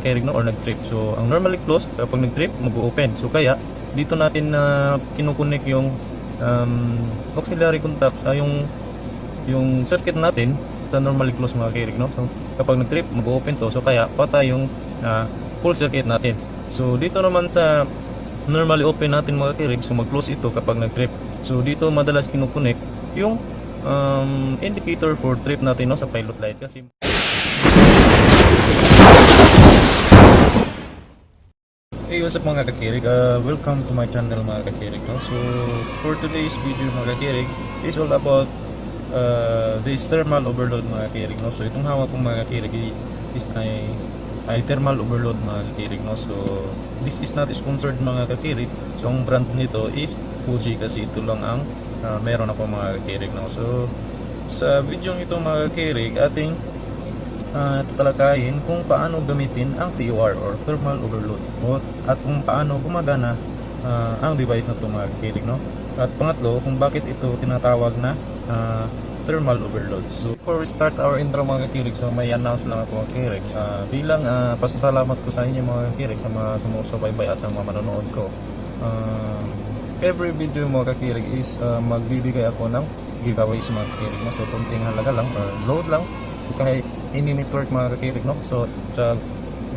Carry no or nag-trip. So ang normally close kapag nag-trip mag-open. So kaya dito natin na kino-connect yung auxiliary contacts yung circuit natin sa normally close mga carry no. So kapag nag-trip mag-open to. So kaya patay yung full circuit natin. So dito naman sa normally open natin mga carry, so mag-close ito kapag nag-trip. So dito madalas kino-connect yung indicator for trip natin no sa pilot light kasi hey, what's up mga kakirig? Welcome to my channel mga kakirig no? So for today's video mga kakirig is all about this thermal overload mga kakirig no? So itong hawak kong mga kakirig is ay thermal overload mga kakirig no? So this is not sponsored mga kakirig. So ang brand nito is Fuji kasi ito lang ang meron ako mga kakirig no? So sa video ito mga kakirig ating tatalakayin kung paano gamitin ang TOR or thermal overload at kung paano gumagana ang device na ito mga kakirig no? At pangatlo kung bakit ito tinatawag na thermal overload. So before we start our intro mga kakirig, so may announce lang ako mga kakirig bilang pasasalamat ko sa inyo mga kakirig sa mga sumusubaybay at sa mga manonood ko. Every video mga kakirig is magbibigay ako ng giveaways mga kakirig no? So kunting halaga lang or load lang. So kahit ini network mga kakirig no. So sa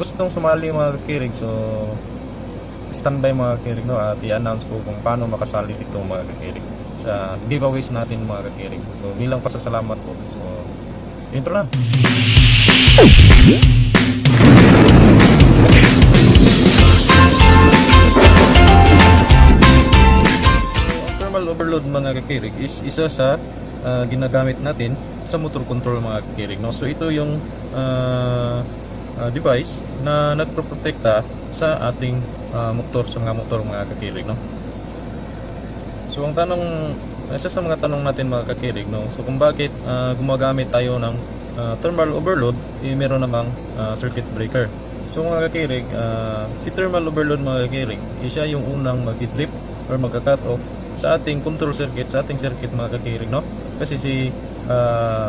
gustong sumali mga kakirig, so standby mga kakirig no, at i-announce ko kung paano makasali dito mga kakirig sa giveaways natin mga kakirig. So bilang pasasalamat po, so intro na. Thermal overload mga kakirig is isa sa ginagamit natin sa motor control mga kakirig no. So ito yung device na nagproprotekta sa ating motor, sa mga motor mga kakirig no. So ang tanong, isa sa mga tanong natin mga kakirig no, so kung bakit gumagamit tayo ng thermal overload, meron namang circuit breaker. So mga kakirig, si thermal overload mga kakirig, siya yung unang mag-trip or magka-cut off sa ating control circuit, sa ating circuit mga kakirig no. Kasi si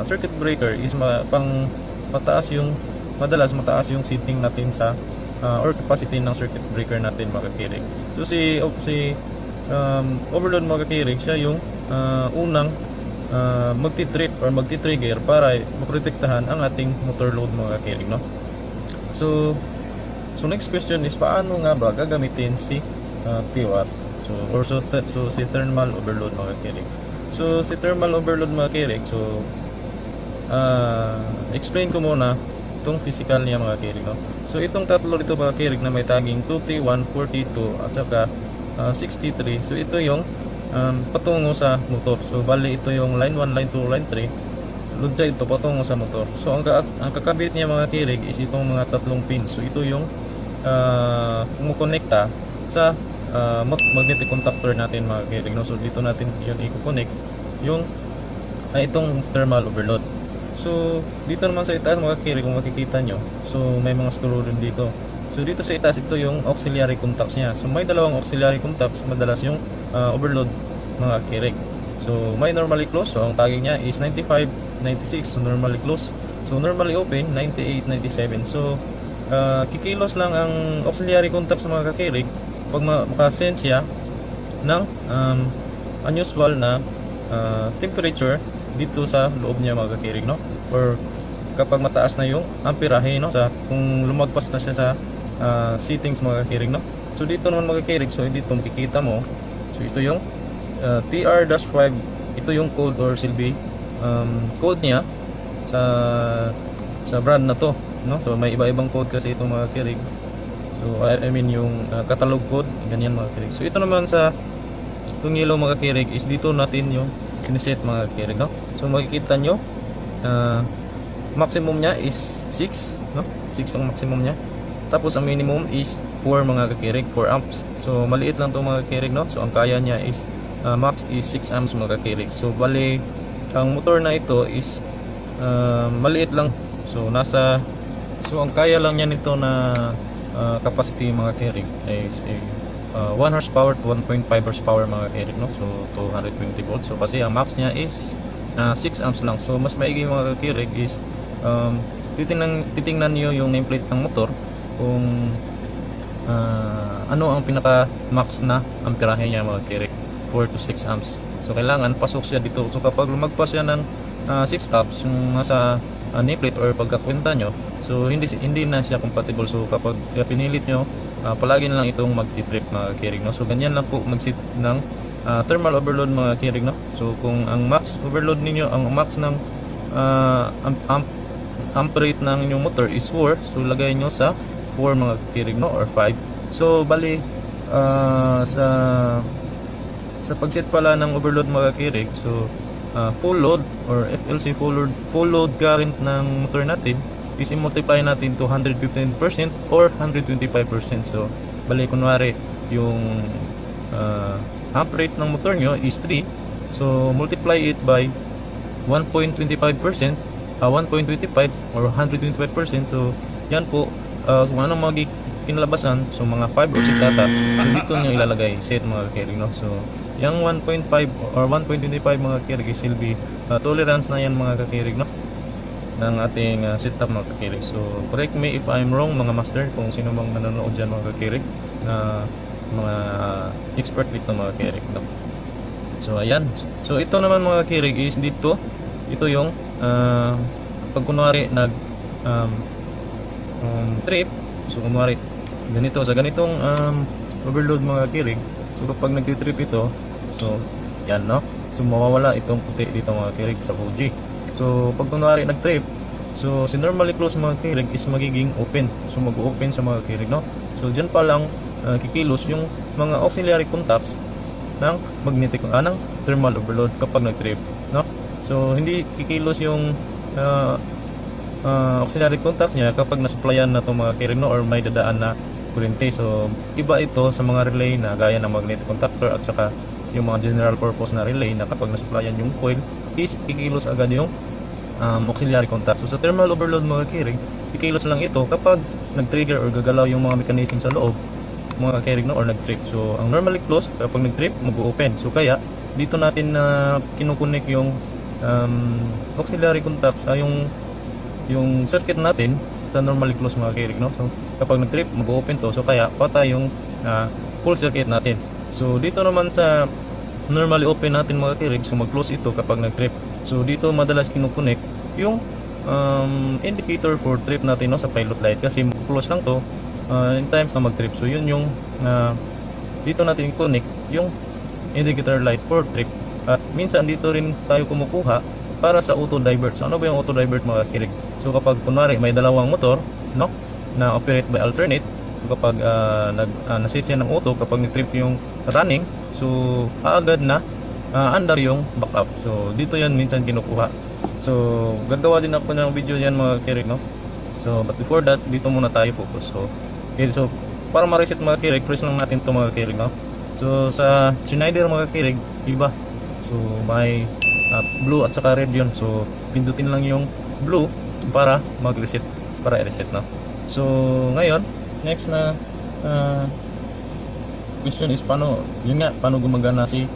circuit breaker is madalas mataas yung setting natin sa or capacity ng circuit breaker natin mga kakirig. So si overload mga kakirig, siya yung unang magti-trip or magti-trigger para maprotektahan ang ating motor load mga kakirig no. So next question is paano nga ba gagamitin si TOR so si thermal overload mga kakirig. So si thermal overload mga kakirig, so explain ko muna itong physical niya mga kakirig no. So itong tatlo dito mga kakirig na may tagging 2T, 142 at saka 63. So ito yung patungo sa motor. So bali ito yung line 1, line 2, line 3. Load siya ito patungo sa motor. So ang kakabit niya mga kakirig is itong mga tatlong pins. So ito yung kumukonekta sa magnetic contactor natin mga kakirig no. So dito natin yun i-connect yung itong thermal overload. So dito naman sa itaas mga kakirig, kung makikita nyo, so may mga screw rin dito. So dito sa itaas, ito yung auxiliary contacts niya. So may dalawang auxiliary contacts, madalas yung overload mga kakirig. So may normally close, so ang tagging niya is 95, 96, so normally close. So normally open, 98, 97. So kikilos lang ang auxiliary contacts mga kakirig pag makasense siya ng unusual na temperature dito sa loob niya mga kakirig no, or kapag mataas na yung amperahe no, sa kung lumagpas na siya sa settings mga kakirig no. So dito naman mga kakirig, so dito makikita mo, so ito yung TR-5, ito yung code or silbi code niya sa brand na to no. So may iba-ibang code kasi itong mga kakirig. So I mean yung catalog code, ganyan mga kakirig. So ito naman sa itong yellow mga kakirig is dito natin yung siniset mga kakirig no. So makikita nyo maximum niya is 6 no, 6 ang maximum niya. Tapos ang minimum is 4 mga kakirig, 4 amps. So maliit lang itong mga kakirig no. So ang kaya niya is max is 6 amps mga kakirig. So bali ang motor na ito is maliit lang. So ang kaya lang niya nito na capacity mga kakirig is 1 horsepower to 1.5 horsepower mga kakirig no. So 220 volts. So kasi ang max niya is 6 amps lang. So mas maigi mga kakirig is titingnan niyo yung nameplate ng motor kung ano ang pinaka max na amperahe niya mga kirik, 4 to 6 amps. So kailangan pasok siya dito. So kapag lumagpas siya ng 6 amps yung nasa nameplate or pagkakwenta nyo, so hindi na siya compatible. So kapag pinilit nyo, palagi na lang itong magti-trip mga kirig, no? So ganyan lang po mag-set ng thermal overload mga kirig, no? So kung ang max overload ninyo, ang max ng amp rate ng inyong motor is 4, so lagay nyo sa 4 mga kirig, no? Or 5. So bali sa pag-set pala ng overload mga kirig, so full load or FLC full load current ng motor natin is i-multiply natin to 115% or 125%. So bali kunwari yung amp rate ng motor nyo is 3, so multiply it by 1.25%, 1.25 or 125%. So yan po, kung anong magiging kinalabasan, so mga 5 or 6 ata, so dito nyo ilalagay set mga kirig, no? So yung 1.5 or 1.25 mga kirig is will be tolerance na yan mga kakirig, no, ng ating setup mga kakirig. So correct me if I'm wrong mga master, kung sino mang nanonood dyan mga kakirig na mga expert dito mga kakirig, no? So ayan, so ito naman mga kakirig is dito, ito yung pag kunwari nag trip, so kunwari ganito sa ganitong overload mga kakirig, so kapag nagtitrip ito, so yan, no, so mawawala itong puti dito mga kirig sa Fuji. So pag kunwari nag-trip, so si normally close mga kirig is magiging open, so mag-open sa mga kirig, no? So dyan pa lang kikilos yung mga auxiliary contacts ng magnetic ng thermal overload kapag nag-trip, no? So hindi kikilos yung auxiliary contacts niya kapag nasupplyan na itong mga kirig, no, or may dadaan na kuryente. So iba ito sa mga relay na gaya ng magnetic contactor at saka yung mga general purpose na relay na kapag nasupplyan yung coil is kikilos agad yung auxiliary contact. So sa thermal overload mga kirig, kikilos lang ito kapag nag-trigger or gagalaw yung mga mechanism sa loob mga kirig, no, or nag-trip. So ang normally closed, kapag nag-trip mag-open. So kaya dito natin kinukunik yung auxiliary contacts, yung circuit natin sa normally closed mga kirig, no. So kapag nag-trip mag-open to, so kaya patay yung full circuit natin. So dito naman sa normally open natin mga kirig, so mag-close ito kapag nag-trip. So dito madalas kinukunik yung indicator for trip natin, no, sa pilot light, kasi close lang to in times na mag-trip. So yun yung dito natin connect yung indicator light for trip. At minsan dito rin tayo kumukuha para sa auto divert. So ano ba yung auto divert mga kirig? So kapag kunwari may dalawang motor, no, na operate by alternate, so kapag nasit siya ng auto, kapag nag-trip yung running, so agad na under yung backup. So dito yan minsan kinukuha. So gagawa din ako ng video yan mga kirig, no. So but before that, dito muna tayo focus. So okay, so para ma-reset mga kirig, press lang natin to mga kirig, no. So sa Schneider mga kirig, iba. So may blue at saka red yun. So pindutin lang yung blue para mag-reset, para i-reset, no. So ngayon, next na question is paano, yun nga, paano gumagana si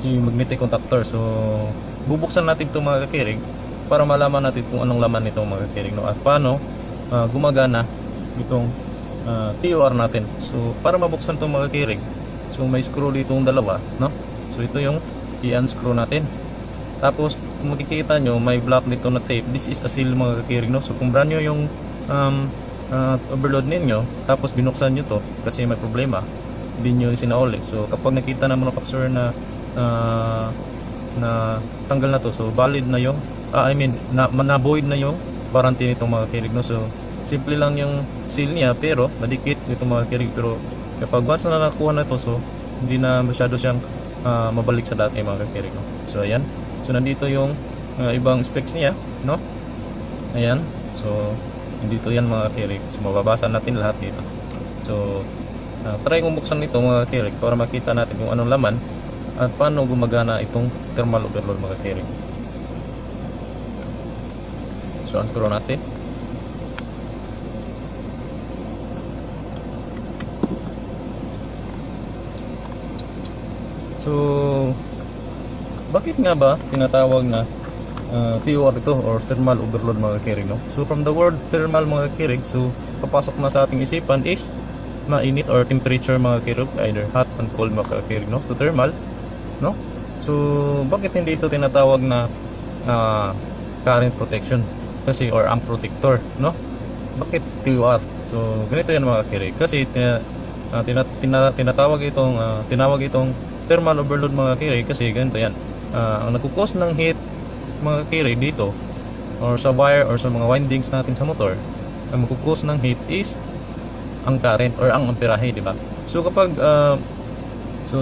magnetic contactor. So bubuksan natin itong mga kakirig para malaman natin kung anong laman nito mga kakirig, no, at paano gumagana itong TOR natin. So para mabuksan itong mga kakirig, so may screw dito yung dalawa, no. So ito yung i-unscrew natin. Tapos kung makikita nyo, may block dito na tape. This is a seal mga kakirig, no. So kung brand nyo yung overload ninyo, tapos binuksan nyo to kasi may problema, hindi nyo sinauli. So kapag nakita na manufacturer na tanggal na to, so valid na yung na-void na yung warranty nitong mga kirig, no. So simple lang yung seal niya pero madikit nitong mga kirig. Pero kapag once na nakuha na to, so hindi na masyado siyang mabalik sa dati mga kirig, no. So ayan, so nandito yung ibang specs niya, no. Ayan, so dito yan mga kirig. So mababasa natin lahat dito. So try kong buksan nito mga kirig para makita natin kung anong laman at paano gumagana itong thermal overload mga kirig. So unscrew natin. So bakit nga ba tinatawag na TOR ito or thermal overload mga kakirig, no? So from the word thermal mga kakirig, so papasok na sa ating isipan is mainit or temperature mga kakirig, either hot and cold mga kakirig, no? So thermal, no? So bakit hindi ito tinatawag na current protection kasi or amp protector, no? Bakit TOR? So ganito yan mga kakirig, kasi tinawag itong thermal overload mga kakirig kasi ganito yan. Ang nagkukos ng heat mga kakirig dito or sa wire or sa mga windings natin sa motor, ang magkukos ng heat is ang current or ang amperahe, di ba? So kapag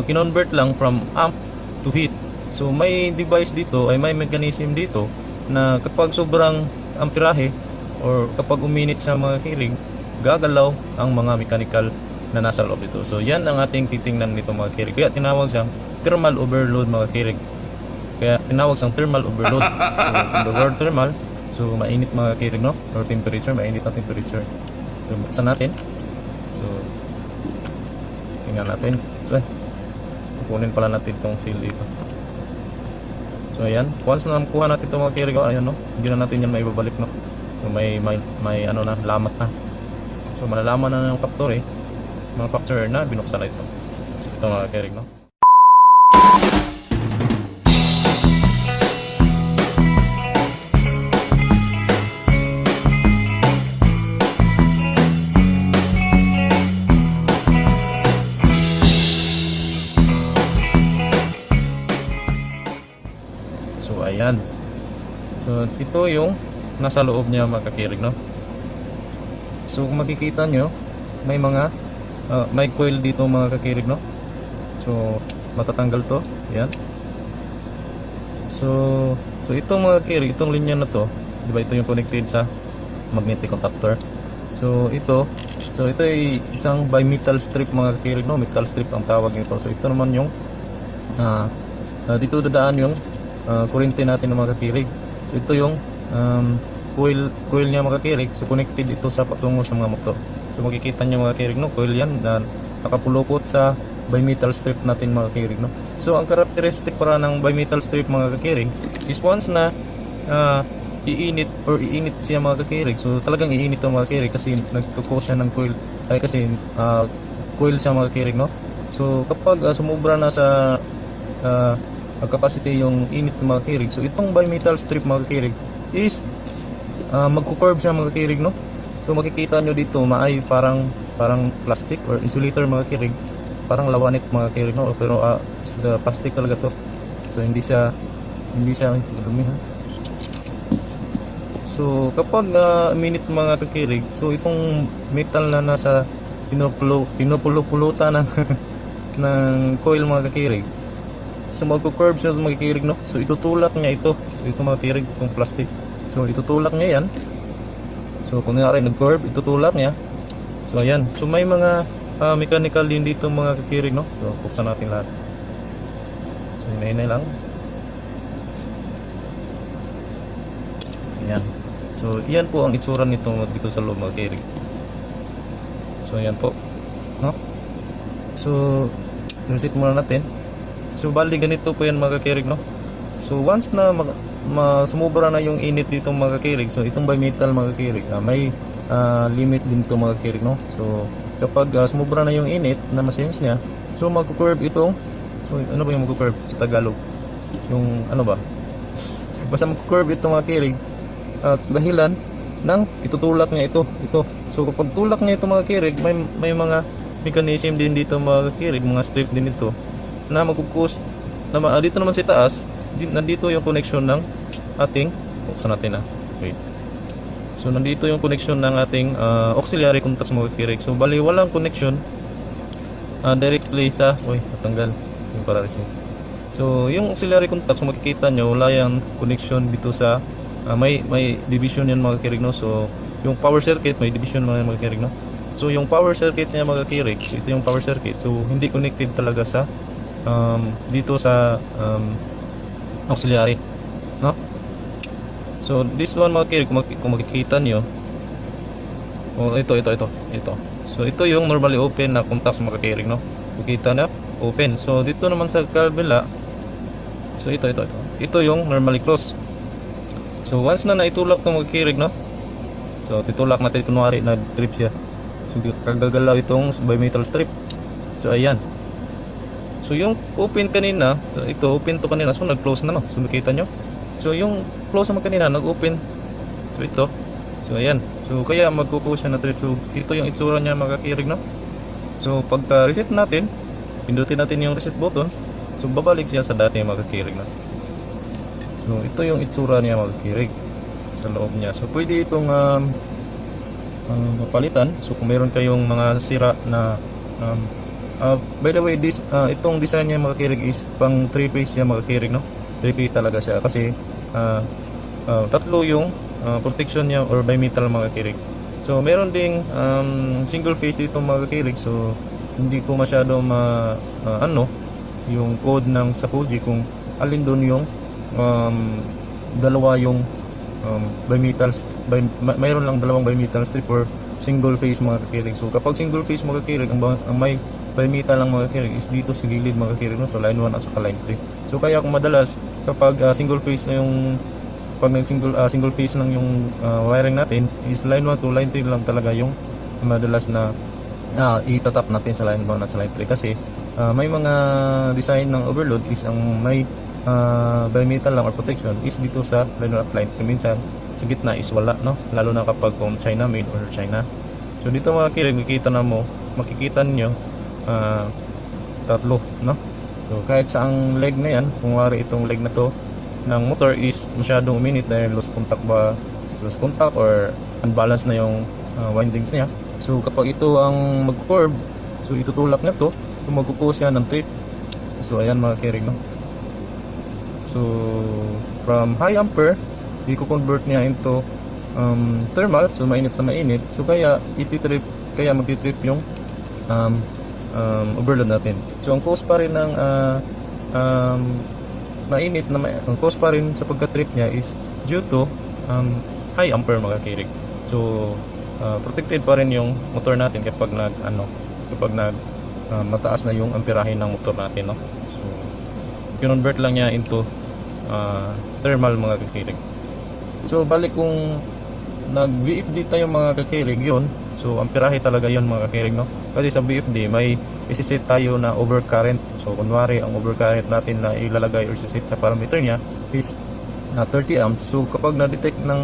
kinonvert lang from amp to heat, so may device dito ay may mechanism dito na kapag sobrang amperahe or kapag uminit sa mga kakirig, gagalaw ang mga mechanical na nasa loob dito. So yan ang ating titingnan nito mga kakirig, kaya tinawag siyang thermal overload mga kakirig. Kaya tinawag siyang thermal overload. So the word thermal, so mainit mga kakirig, no? Or temperature, mainit na temperature. So buksan natin. So tingnan natin. So kukunin pala natin itong seal dito. So ayan, once na nakuha natin itong mga kakirig, ayan, no? Hindi na natin yan maibabalik, no? So may ano na, lamat na. So malalaman na ng factory, manufacturer na binuksan na ito. So ito mga kakirig, no? So ayan. So ito yung nasa loob niya mga kakirig, no? So kung makikita nyo, may mga may coil dito mga kakirig, no? So matatanggal to. Ayan. So ito mga kakirig, itong linya na to, di ba ito yung connected sa magnetic contactor. So ito ay isang bimetal strip mga kakirig, no? Metal strip ang tawag nito. So ito naman yung dito dadaan yung kuryente natin ng mga kakirig. So ito yung coil niya mga kakirig. So connected ito sa patungo sa mga motor. So makikita niyo mga kakirig, no? Coil yan na nakapulupot sa bimetal strip natin mga kakirig, no? So ang characteristic para ng bimetal strip mga kakirig is once na iinit siya mga kakirig. So talagang iinit ang mga kakirig kasi nagtukos siya ng coil kasi coil siya mga kakirig, no? So kapag sumubra na sa capacity yung init ng mga kakirig, so itong bimetal strip mga kakirig is magkukurve siya mga kakirig, no? So makikita nyo dito maay parang plastic or insulator mga kakirig, parang lawanit mga kakirig, no? Pero sa plastic talaga to. So hindi siya dumi, ha? So kapag minute mga kakirig, so itong metal na nasa pinupulutan ng ng coil mga kakirig, so magko-curve siya mga kakirig, no? So itutulak niya ito. So ito mga kakirig, itong plastic. So itutulak niya yan. So kung nga rin nag-curve, itutulak niya. So ayan. So may mga mechanical din dito mga kakirig, no? So buksan natin lahat. So hinay lang. Ayan. So iyan po ang itsura nito dito sa loob mga kakirig. So ayan po, no? So reset muna natin. So bali ganito po yan mga kakirig, no? So once na sumubra na yung init dito mga kakirig, so itong bimetal mga kakirig, may limit din to mga kakirig, no? So kapag sumubra na yung init na ma-sense niya, so magko-curve itong, so ano ba yung magko-curve sa Tagalog? Yung ano ba? Basta magko-curve ito mga kakirig dahilan ng itutulak niya ito. So kapag tulak niya ito mga kakirig, may mga mechanism din dito mga kakirig, mga strip din ito na magkukus na dito naman sa taas, nandito yung connection ng ating, buksan natin wait. So nandito yung connection ng ating auxiliary contacts mga kakirig. So bali walang connection directly sa, natanggal yung paralysis. So yung auxiliary contacts, makikita nyo wala yung connection dito sa may division yan mga kakirig, no? So yung power circuit may division mga kakirig, no? So yung power circuit niya mga kakirig, ito yung power circuit, so hindi connected talaga sa dito sa auxiliary, no? So this one mga kakirig, kung makikita nyo, ito. So ito yung normally open na contacts mga kakirig, no? Makikita na open. So dito naman sa kabila, so ito yung normally closed. So once na naitulak to mga kakirig, no? So titulak natin kunwari nag-trip siya. So kagagalaw itong bimetal strip. So ayan. So yung open kanina, so ito open to kanina, so nag-close na, no? So nakita nyo? So yung close naman kanina, nag-open. So ito. So ayan. So kaya magkukuha siya na trip. So ito yung itsura niya mga kakirig, no? So pagka reset natin, pindutin natin yung reset button. So babalik siya sa dati mga kakirig, no? So ito yung itsura niya mga kakirig sa loob niya. So pwede itong mapalitan. So kung meron kayong mga sira na by the way, itong design niya mga kakirig is pang 3-piece siya mga kakirig, no? 3-piece talaga siya kasi tatlo yung protection niya or bimetal mga kakirig. So meron ding single phase dito mga kakirig. So hindi ko masyado yung code ng sa Fuji kung alin doon yung dalawa yung mayroon lang dalawang bimetal strip or single phase mga kakirig. So kapag single phase mga kakirig, ang may bimetal lang mga kakirig is dito sa gilid mga kakirig, no? So line 1 at saka line 3. So kaya kung madalas kapag single phase na yung single phase lang yung wiring natin is line 1 to line 3 lang talaga yung madalas na itatap natin sa line 1 at sa line 3 kasi may mga design ng overload is ang may bimetal lang or protection is dito sa line 1 at line 3. Minsan sa gitna is wala, no? Lalo na kapag kung China made or China. So dito mga kirig, makikita nyo tatlo, no? So kahit sa ang leg na yan, kung wari itong leg na to ng motor is masyadong uminit dahil lost contact or unbalanced na yung windings niya. So kapag ito ang mag-curve, so itutulak na to, so magkukuha siya ng trip. So ayan mga kirig, no? So from high ampere, i-convert niya into thermal, so mainit na mainit. So kaya magti-trip yung overload natin. So ang cause pa rin ng mainit na ang cause pa rin sa pagka-trip niya is due to high ampere mga kirig. So protected pa rin yung motor natin kapag mataas na yung amperahe ng motor natin, no? So convert lang niya into thermal mga kakirig. So balik kung nag-VFD tayo mga kakirig, yun, so amperahe talaga yun mga kakirig, no? Kasi sa VFD may isiset tayo na overcurrent. So kunwari ang overcurrent natin na ilalagay or isiset sa parameter niya is 30 amps. So kapag na-detect ng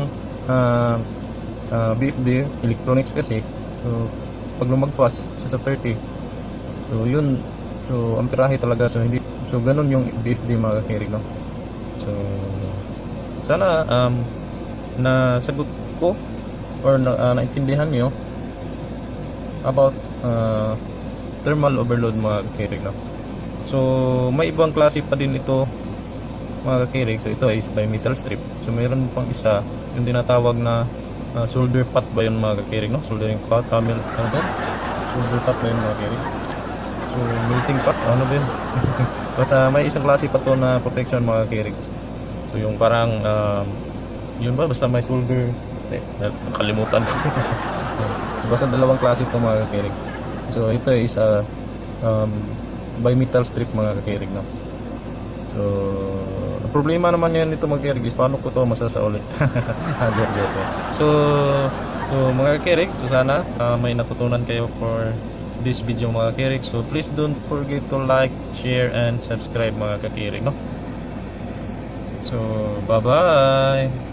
VFD electronics kasi, so pag lumagpas sa 30, so yun, so amperahe talaga. So hindi, so ganun yung VFD mga kakirig, no? So sana nasagot ko or naintindihan nyo about thermal overload mga kakirig, no? So may ibang klase pa din ito mga kakirig. So ito is bimetal strip. So mayroon pang isa yung tinatawag na solder pot ba yun mga kakirig, no? Soldering pot, solder pot ba yun mga kakirig? So melting pot, ano ba yun? Basta may isang klase pa to na protection mga kakirig. So yung parang yun ba, basta may solder, nakalimutan. So basta dalawang klase ito mga kakirig. So ito is bimetal strip mga kakirig, no? So problema naman yan ito mga kakirig is paano ko to masasauli. So mga kakirig, so sana may natutunan kayo for this video mga kakirig. So please don't forget to like, share, and subscribe mga kakirig, no? So bye bye.